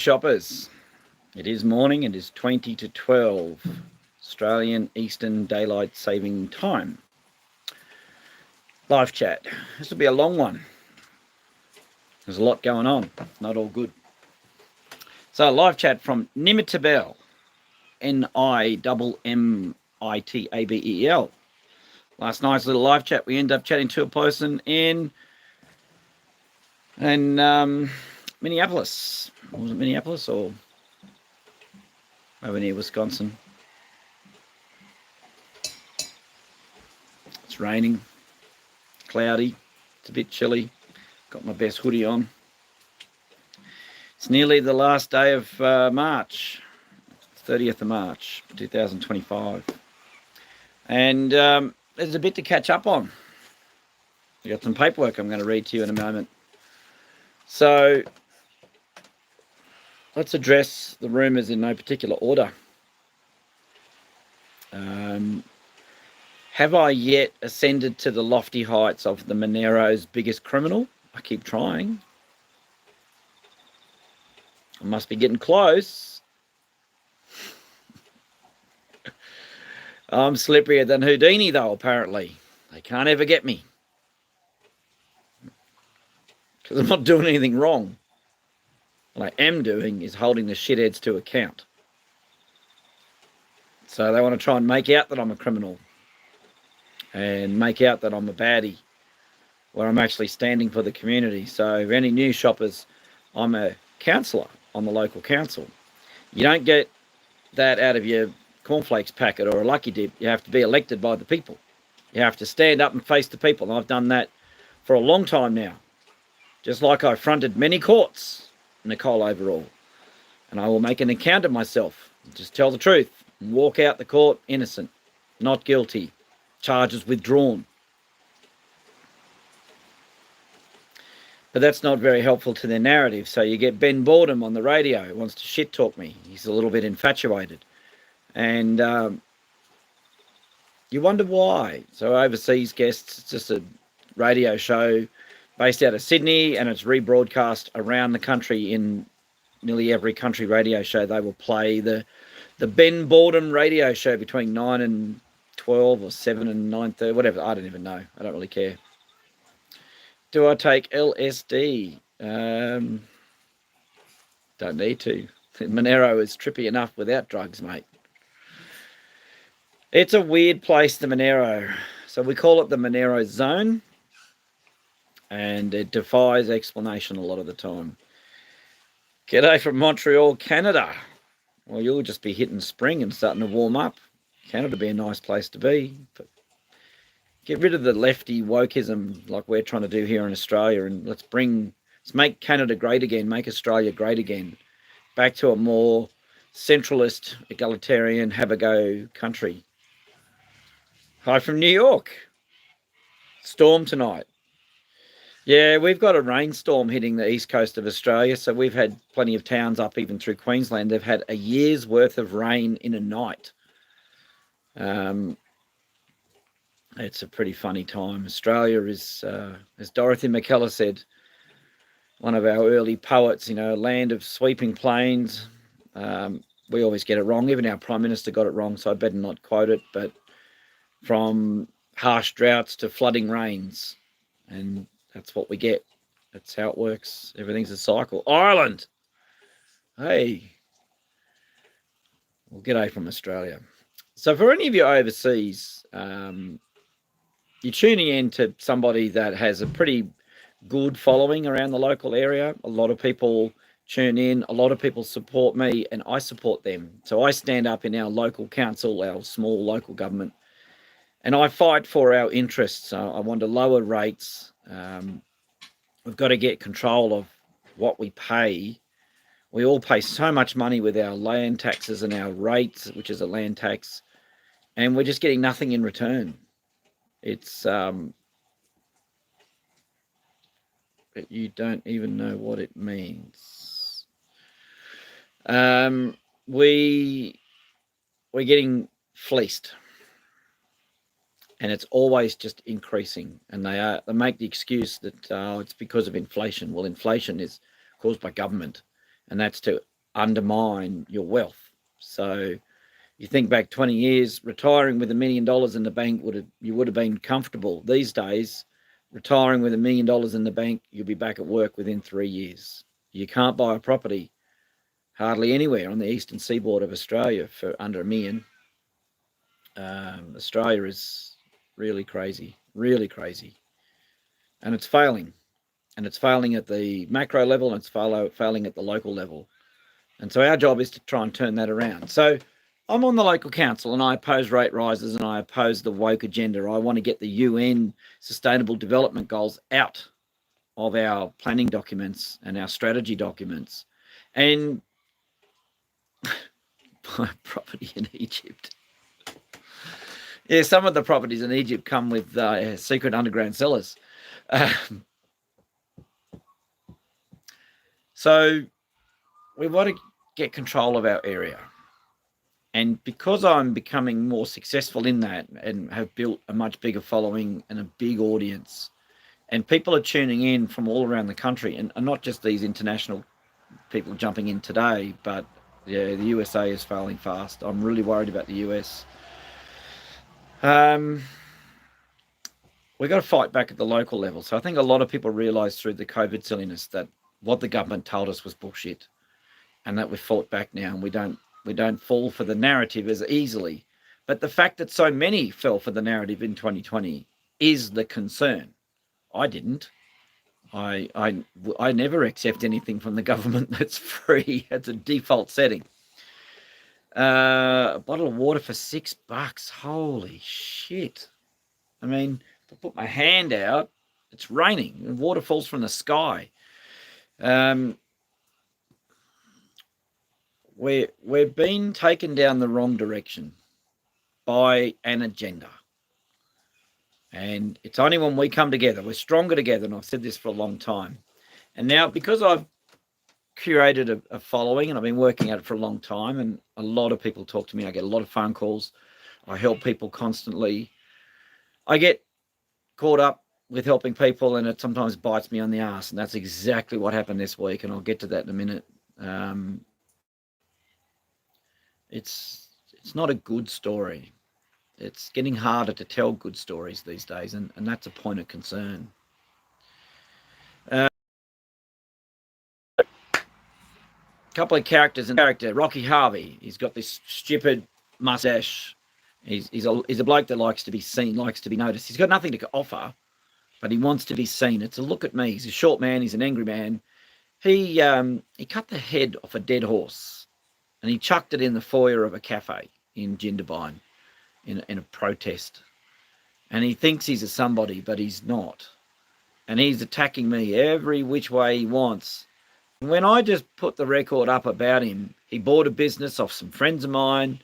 Shoppers, it is morning. It is 20 to 12 Australian Eastern Daylight Saving Time. Live chat. This will be a long one. There's a lot going on. Not all good. So live chat from Nimitabel, Nimmitabel. Last night's little live chat, we ended up chatting to a person in Minneapolis. Was it Minneapolis or over near Wisconsin? It's raining, cloudy, it's a bit chilly. Got my best hoodie on. It's nearly the last day of March, 30th of March, 2025. And there's a bit to catch up on. I've got some paperwork I'm going to read to you in a moment. So let's address the rumours in no particular order. Have I yet ascended to the lofty heights of the Monaro's biggest criminal? I keep trying. I must be getting close. I'm slipperier than Houdini, though, apparently. They can't ever get me. Because I'm not doing anything wrong. What I am doing is holding the shitheads to account. So they want to try and make out that I'm a criminal. And make out that I'm a baddie. Where I'm actually standing for the community. So if any new shoppers, I'm a councillor on the local council. You don't get that out of your cornflakes packet or a lucky dip. You have to be elected by the people. You have to stand up and face the people. And I've done that for a long time now. Just like I fronted many courts, Nicole overall. And I will make an account of myself. Just tell the truth. And walk out the court innocent. Not guilty. Charges withdrawn. But that's not very helpful to their narrative. So you get Ben Boredom on the radio who wants to shit talk me. He's a little bit infatuated. And you wonder why. So overseas guests, it's just a radio show based out of Sydney, and it's rebroadcast around the country. In nearly every country radio show, they will play the Ben Boredom radio show between 9 and 12 or 7 and 9:30, whatever. I don't even know. I don't really care. Do I take LSD? Don't need to. Monaro is trippy enough without drugs, mate. It's a weird place, the Monaro. So we call it the Monaro Zone. And it defies explanation a lot of the time. G'day from Montreal, Canada. Well, you'll just be hitting spring and starting to warm up. Canada would be a nice place to be. But get rid of the lefty wokeism like we're trying to do here in Australia, and let's make Canada great again, make Australia great again. Back to a more centralist, egalitarian, have-a-go country. Hi from New York. Storm tonight. Yeah, we've got a rainstorm hitting the east coast of Australia, so we've had plenty of towns up even through Queensland. They've had a year's worth of rain in a night. It's a pretty funny time. Australia is, as Dorothy McKellar said, one of our early poets, land of sweeping plains. We always get it wrong. Even our Prime Minister got it wrong, so I better not quote it. But from harsh droughts to flooding rains, and that's what we get. That's how it works. Everything's a cycle. Ireland! Hey. Well, g'day from Australia. So for any of you overseas, you're tuning in to somebody that has a pretty good following around the local area. A lot of people tune in. A lot of people support me, and I support them. So I stand up in our local council, our small local government, and I fight for our interests. I want to lower rates. We've got to get control of what we pay. We all pay so much money with our land taxes and our rates, which is a land tax, and we're just getting nothing in return. It's you don't even know what it means. We're getting fleeced, and it's always just increasing. And they make the excuse that it's because of inflation. Well, inflation is caused by government, and that's to undermine your wealth. So you think back 20 years, retiring with $1 million in the bank you would have been comfortable. These days, retiring with $1 million in the bank, you'll be back at work within 3 years. You can't buy a property hardly anywhere on the eastern seaboard of Australia for under $1 million. Australia is really crazy, and it's failing. And it's failing at the macro level, and it's failing at the local level. And so our job is to try and turn that around. So I'm on the local council, and I oppose rate rises, and I oppose the woke agenda. I want to get the UN Sustainable Development Goals out of our planning documents and our strategy documents. And buy property in Egypt. Yeah, some of the properties in Egypt come with secret underground cellars. So we want to get control of our area. And because I'm becoming more successful in that and have built a much bigger following and a big audience, and people are tuning in from all around the country, and not just these international people jumping in today, but yeah, the USA is failing fast. I'm really worried about the US. We've got to fight back at the local level. So I think a lot of people realised through the COVID silliness that what the government told us was bullshit, and that we've fought back now, and we don't fall for the narrative as easily. But the fact that so many fell for the narrative in 2020 is the concern. I didn't. I never accept anything from the government that's free. It's a default setting. A bottle of water for $6. Holy shit. I mean, if I put my hand out, it's raining and water falls from the sky. We're being taken down the wrong direction by an agenda. And it's only when we come together, we're stronger together, and I've said this for a long time. And now, because I've curated a following and I've been working at it for a long time, and a lot of people talk to me, I get a lot of phone calls, I help people constantly. I get caught up with helping people, and it sometimes bites me on the ass, and that's exactly what happened this week, and I'll get to that in a minute. It's not a good story. It's getting harder to tell good stories these days, and that's a point of concern. A couple of characters in character. Rocky Harvey, he's got this stupid mustache. He's a bloke that likes to be seen, likes to be noticed. He's got nothing to offer, but he wants to be seen. It's a look at me. He's a short man. He's an angry man. He cut the head off a dead horse, and he chucked it in the foyer of a cafe in Jindabyne in a protest. And he thinks he's a somebody, but he's not. And he's attacking me every which way he wants. When I just put the record up about him, he bought a business off some friends of mine.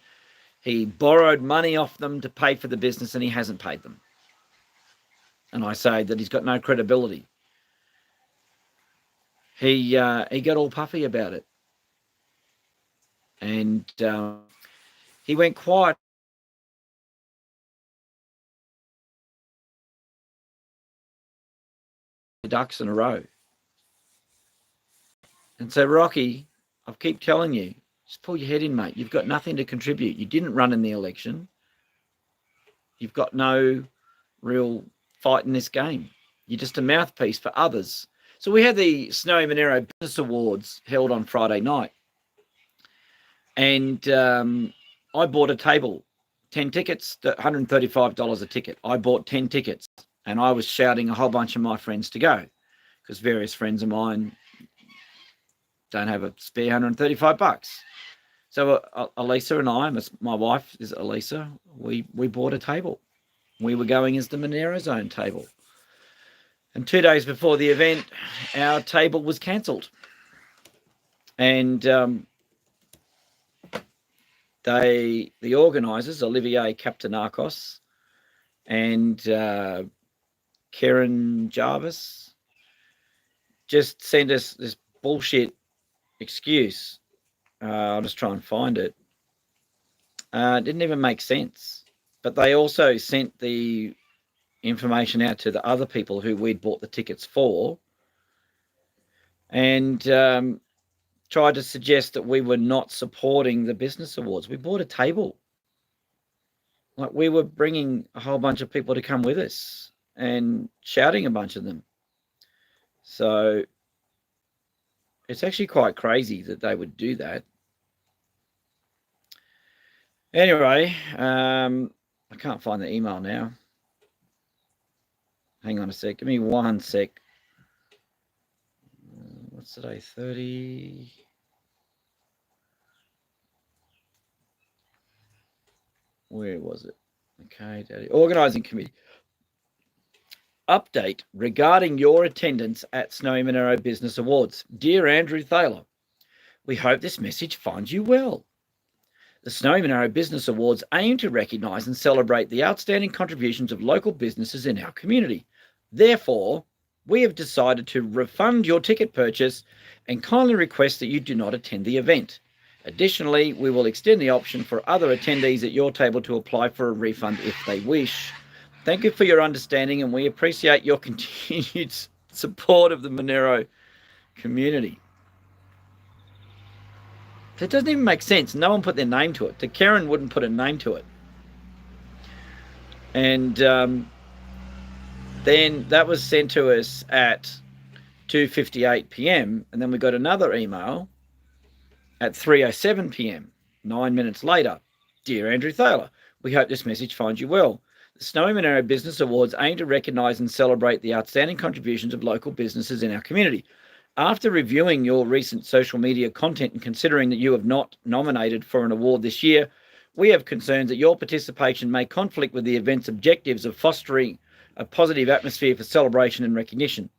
He borrowed money off them to pay for the business, and he hasn't paid them. And I say that he's got no credibility. He got all puffy about it. And he went quiet. Ducks in a row. And so, Rocky, I keep telling you, just pull your head in, mate. You've got nothing to contribute. You didn't run in the election. You've got no real fight in this game. You're just a mouthpiece for others. So we had the Snowy Monaro Business Awards held on Friday night. And I bought a table, 10 tickets, $135 a ticket. I bought 10 tickets, and I was shouting a whole bunch of my friends to go, because various friends of mine don't have a spare $135. So Elisa and I, my wife is Elisa, we bought a table. We were going as the Monaro Zone table. And 2 days before the event, our table was cancelled. And the organisers, Olivier Kaptanakos and Karen Jarvis, just sent us this bullshit excuse. I'll just try and find it. It didn't even make sense. But they also sent the information out to the other people who we'd bought the tickets for. And tried to suggest that we were not supporting the business awards. We bought a table. Like, we were bringing a whole bunch of people to come with us and shouting a bunch of them. So it's actually quite crazy that they would do that. Anyway, I can't find the email now. Hang on a sec. Give me 1 sec. What's today? 30. Where was it? Okay, Daddy. Organising committee. Update regarding your attendance at Snowy Monaro Business Awards. Dear Andrew Thaler, we hope this message finds you well. The Snowy Monaro Business Awards aim to recognise and celebrate the outstanding contributions of local businesses in our community. Therefore, we have decided to refund your ticket purchase and kindly request that you do not attend the event. Additionally, we will extend the option for other attendees at your table to apply for a refund if they wish. Thank you for your understanding, and we appreciate your continued support of the Monaro community. It doesn't even make sense. No one put their name to it. The Karen wouldn't put a name to it. And then that was sent to us at 2:58 p.m. And then we got another email at 3:07 p.m., 9 minutes later. Dear Andrew Thaler, we hope this message finds you well. The Snowy Monaro Business Awards aim to recognise and celebrate the outstanding contributions of local businesses in our community. After reviewing your recent social media content and considering that you have not nominated for an award this year, we have concerns that your participation may conflict with the event's objectives of fostering a positive atmosphere for celebration and recognition.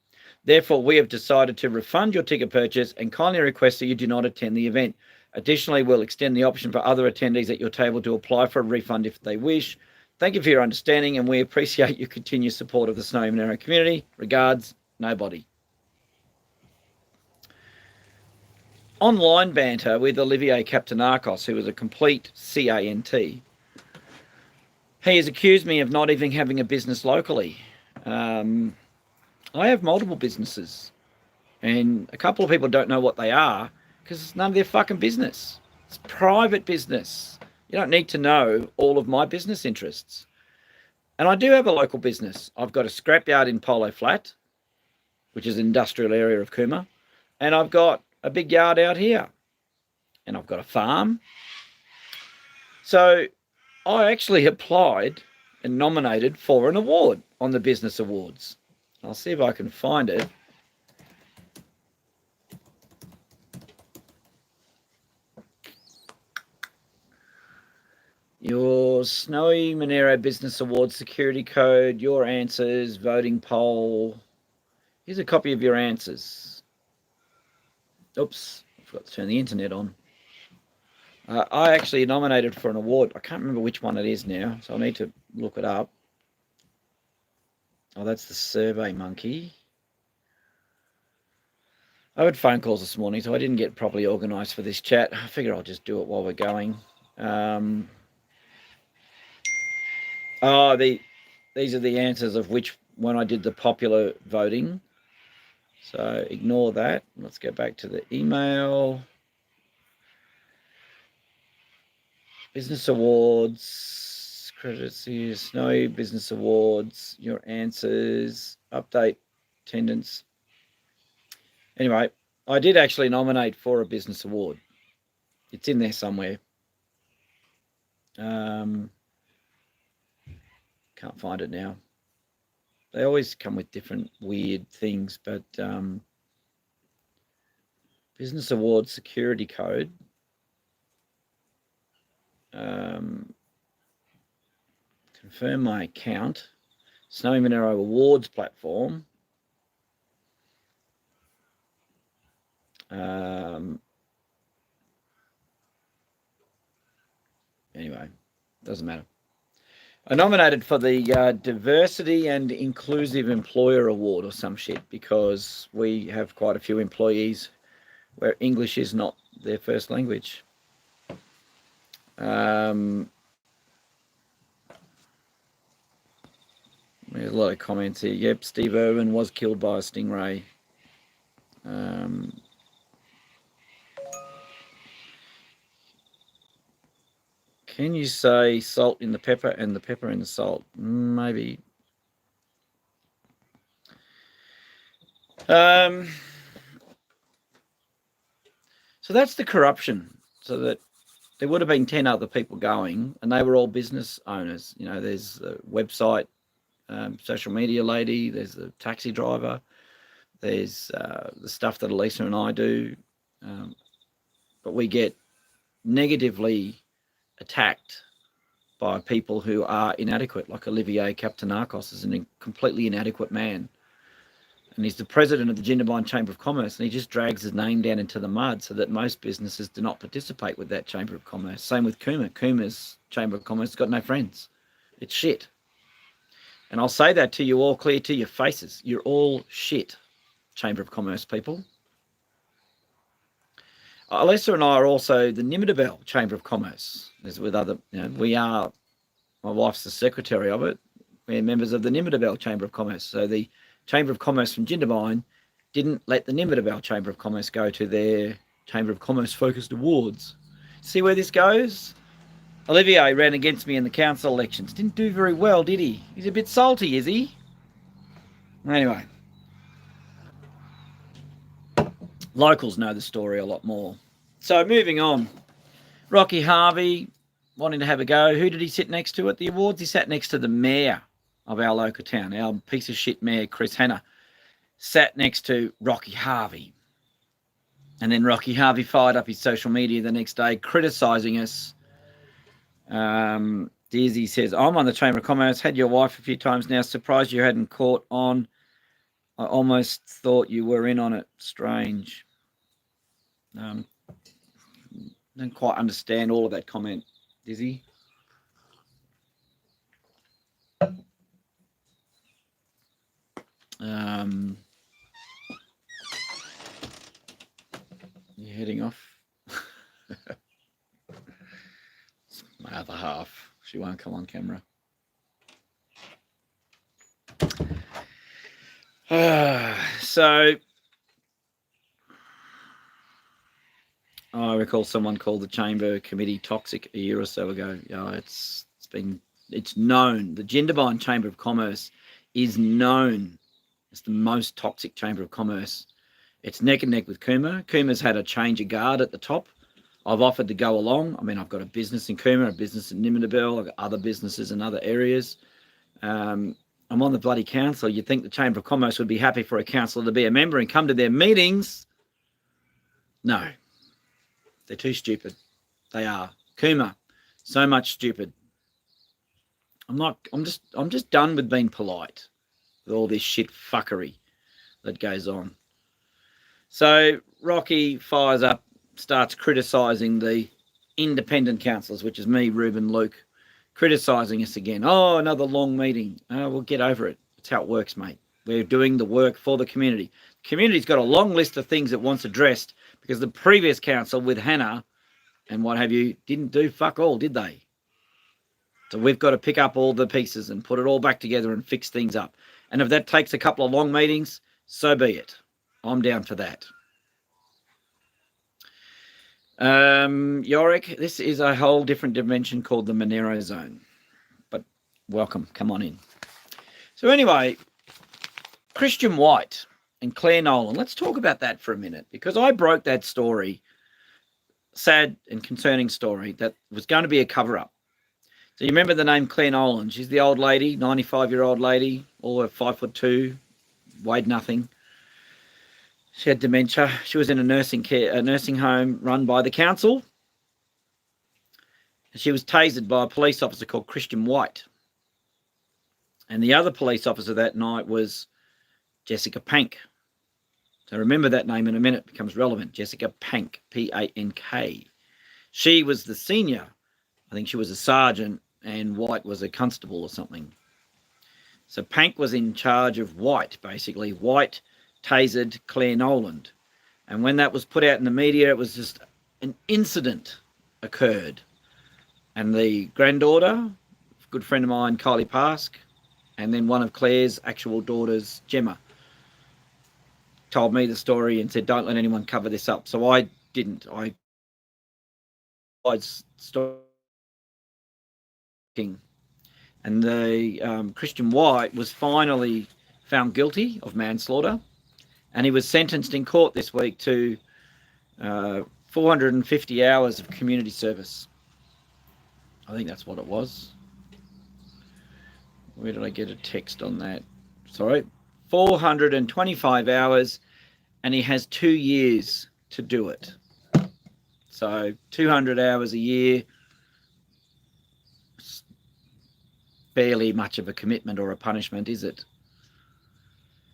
Therefore, we have decided to refund your ticket purchase and kindly request that you do not attend the event. Additionally, we'll extend the option for other attendees at your table to apply for a refund if they wish. Thank you for your understanding, and we appreciate your continued support of the Snowy Monaro community. Regards, nobody. Online banter with Olivier Kaptanakos, who is a complete CANT. He has accused me of not even having a business locally. I have multiple businesses, and a couple of people don't know what they are because it's none of their fucking business. It's private business. You don't need to know all of my business interests. And I do have a local business. I've got a scrapyard in Polo Flat, which is an industrial area of Cooma, and I've got a big yard out here, and I've got a farm. So I actually applied and nominated for an award on the Business Awards. I'll see if I can find it. Your Snowy Monaro Business Awards security code, your answers, voting poll. Here's a copy of your answers. Oops, I forgot to turn the internet on. I actually nominated for an award. I can't remember which one it is now, so I need to look it up. Oh, that's the Survey Monkey. I had phone calls this morning, so I didn't get properly organised for this chat. I figure I'll just do it while we're going. These are the answers of which when I did the popular voting. So ignore that. Let's go back to the email. Business Awards, credits here, Snowy Business Awards, your answers, update, attendance. Anyway, I did actually nominate for a business award. It's in there somewhere. Can't find it now. They always come with different weird things, but Business Award security code. Confirm my account. Snowy Monaro Awards platform. Anyway, doesn't matter. I nominated for the Diversity and Inclusive Employer Award or some shit because we have quite a few employees where English is not their first language. There's a lot of comments here. Yep, Steve Irwin was killed by a stingray. Can you say salt in the pepper and the pepper in the salt? Maybe. So that's the corruption. So that there would have been 10 other people going, and they were all business owners. You know, there's a website, social media lady, there's the taxi driver, there's the stuff that Elisa and I do. But we get negatively attacked by people who are inadequate, like Olivier Kaptanakos is a completely inadequate man. And he's the president of the Jindabyne Chamber of Commerce, and he just drags his name down into the mud so that most businesses do not participate with that Chamber of Commerce. Same with Cooma. Cooma's Chamber of Commerce has got no friends. It's shit. And I'll say that to you all clear to your faces. You're all shit, Chamber of Commerce people. Alessa and I are also the Nimidabel Chamber of Commerce. As with other, we are, my wife's the secretary of it. We're members of the Nimidabel Chamber of Commerce. So the Chamber of Commerce from Jindabyne didn't let the Nimidabel Chamber of Commerce go to their Chamber of Commerce focused awards. See where this goes? Olivier ran against me in the council elections. Didn't do very well, did he? He's a bit salty, is he? Anyway. Locals know the story a lot more. So moving on. Rocky Harvey wanting to have a go. Who did he sit next to at the awards? He sat next to the mayor of our local town. Our piece of shit mayor, Chris Hanna, sat next to Rocky Harvey. And then Rocky Harvey fired up his social media the next day, criticising us. Dizzy says, I'm on the Chamber of Commerce, had your wife a few times now, surprised you hadn't caught on. I almost thought you were in on it. Strange. Don't quite understand all of that comment, Dizzy. You're heading off. It's my other half. She won't come on camera. So I recall someone called the Chamber Committee toxic a year or so ago. It's known. The Jindabyne Chamber of Commerce is known as the most toxic Chamber of Commerce. It's neck and neck with Cooma. Cooma's had a change of guard at the top. I've offered to go along. I mean, I've got a business in Cooma, a business in Nimidabel. I've got other businesses in other areas. I'm on the bloody council. You'd think the Chamber of Commerce would be happy for a councillor to be a member and come to their meetings. No. They're too stupid. They are. Cooma, so much stupid. I'm just done with being polite with all this shit fuckery that goes on. So Rocky fires up, starts criticising the independent councillors, which is me, Ruben, Luke, criticising us again. Oh, another long meeting. We'll get over it. That's how it works, mate. We're doing the work for the community. The community's got a long list of things it wants addressed because the previous council with Hannah and what have you didn't do fuck all, did they? So we've got to pick up all the pieces and put it all back together and fix things up. And if that takes a couple of long meetings, so be it. I'm down for that. Yorick, this is a whole different dimension called the Monaro Zone. But welcome, come on in. So anyway, Christian White and Clare Nowland. Let's talk about that for a minute because I broke that story, sad and concerning story, that was going to be a cover-up. So you remember the name Clare Nowland. She's the old lady, 95-year-old lady, all her 5'2", weighed nothing. She had dementia. She was in a nursing home run by the council. She was tasered by a police officer called Christian White. And the other police officer that night was Jessica Pank. So remember that name in a minute, it becomes relevant. Jessica Pank, P-A-N-K. She was the senior. I think she was a sergeant and White was a constable or something. So Pank was in charge of White, basically. White tasered Clare Nowland. And when that was put out in the media, it was just an incident occurred. And the granddaughter, a good friend of mine, Kylie Pask, and then one of Claire's actual daughters, Gemma, told me the story and said, don't let anyone cover this up. So I didn't. I story And the Christian White was finally found guilty of manslaughter, and he was sentenced in court this week to 450 hours of community service. I think that's what it was. Where did I get a text on that? Sorry, 425 hours, and he has 2 years to do it. So 200 hours a year, barely much of a commitment or a punishment, is it?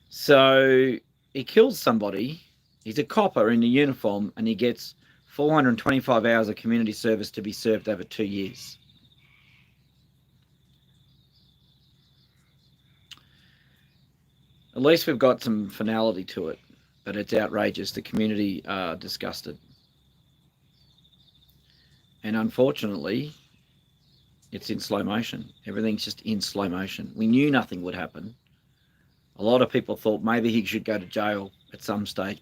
So he kills somebody. He's a copper in a uniform, and he gets 425 hours of community service to be served over 2 years. At least we've got some finality to it, but it's outrageous. The community are disgusted. And unfortunately, it's in slow motion. Everything's just in slow motion. We knew nothing would happen. A lot of people thought maybe he should go to jail at some stage, but